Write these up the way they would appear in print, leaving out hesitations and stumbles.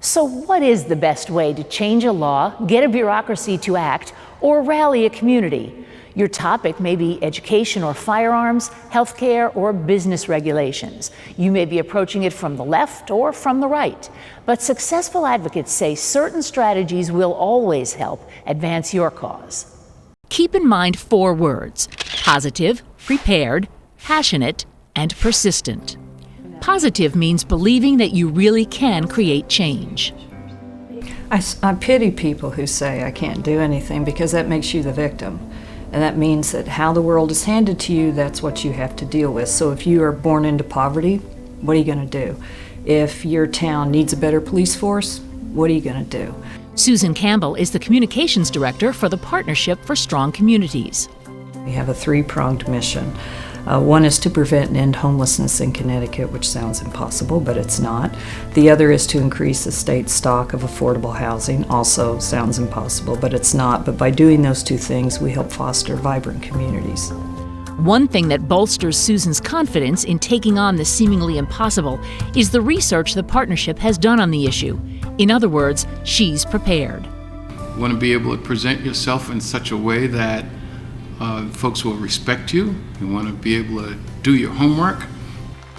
So what is the best way to change a law, get a bureaucracy to act, or rally a community? Your topic may be education or firearms, healthcare, or business regulations. You may be approaching it from the left or from the right. But successful advocates say certain strategies will always help advance your cause. Keep in mind 4 words: positive, prepared, passionate, and persistent. Positive means believing that you really can create change. I pity people who say I can't do anything, because that makes you the victim. And that means that how the world is handed to you, that's what you have to deal with. So if you are born into poverty, what are you going to do? If your town needs a better police force, what are you going to do? Susan Campbell is the communications director for the Partnership for Strong Communities. We have a 3-pronged mission. One is to prevent and end homelessness in Connecticut, which sounds impossible, but it's not. The other is to increase the state's stock of affordable housing. Also sounds impossible, but it's not. But by doing those 2 things, we help foster vibrant communities. One thing that bolsters Susan's confidence in taking on the seemingly impossible is the research the partnership has done on the issue. In other words, she's prepared. You want to be able to present yourself in such a way that folks will respect you. You want to be able to do your homework.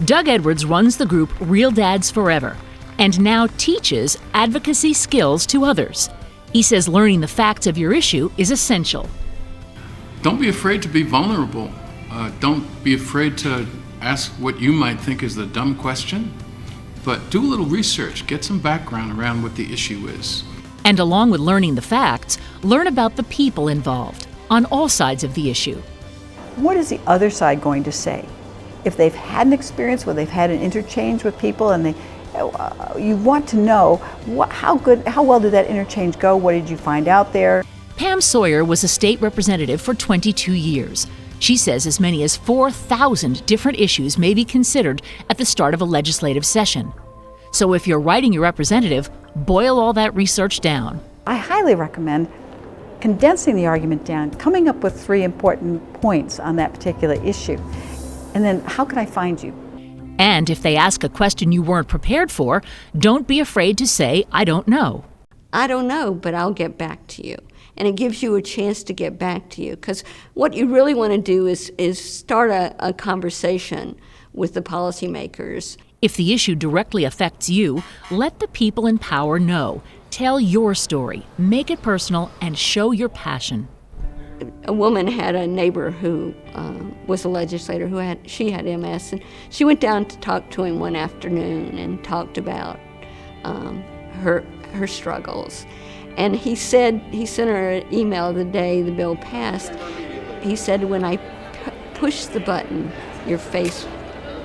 Doug Edwards runs the group Real Dads Forever and now teaches advocacy skills to others. He says learning the facts of your issue is essential. Don't be afraid to be vulnerable. Don't be afraid to ask what you might think is the dumb question, but do a little research, get some background around what the issue is. And along with learning the facts, learn about the people involved on all sides of the issue. What is the other side going to say? If they've had an experience where they've had an interchange with people, and you want to know how well did that interchange go? What did you find out there? Pam Sawyer was a state representative for 22 years. She says as many as 4,000 different issues may be considered at the start of a legislative session. So if you're writing your representative, boil all that research down. I highly recommend condensing the argument down, coming up with 3 important points on that particular issue. And then, how can I find you? And if they ask a question you weren't prepared for, don't be afraid to say, I don't know. I don't know, but I'll get back to you. And it gives you a chance to get back to you. Because what you really want to do is start a conversation with the policymakers. If the issue directly affects you, let the people in power know. Tell your story, make it personal, and show your passion. A woman had a neighbor who was a legislator she had MS, and she went down to talk to him one afternoon and talked about her struggles. And he sent her an email the day the bill passed. He said, when I pushed the button, your face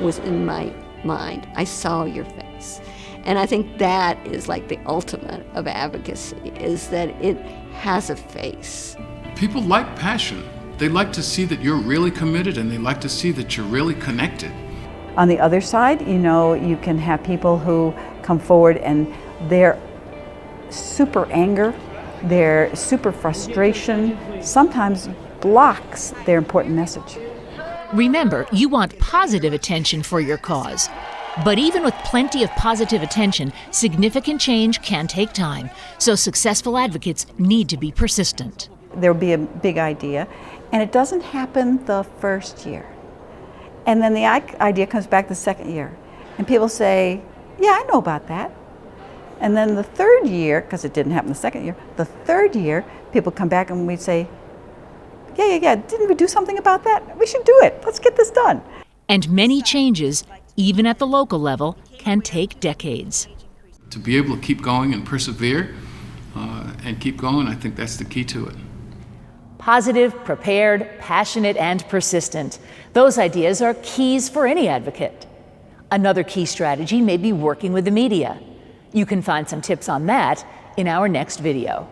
was in my mind. I saw your face. And I think that is like the ultimate of advocacy, is that it has a face. People like passion. They like to see that you're really committed, and they like to see that you're really connected. On the other side, you can have people who come forward and their super anger, their super frustration sometimes blocks their important message. Remember, you want positive attention for your cause. But even with plenty of positive attention, significant change can take time. So successful advocates need to be persistent. There will be a big idea, and it doesn't happen the first year. And then the idea comes back the second year. And people say, yeah, I know about that. And then the third year, because it didn't happen the second year, the third year, people come back and we'd say, yeah, didn't we do something about that? We should do it. Let's get this done. And many changes, even at the local level, can take decades. To be able to keep going and persevere and keep going, I think that's the key to it. Positive, prepared, passionate, and persistent. Those ideas are keys for any advocate. Another key strategy may be working with the media. You can find some tips on that in our next video.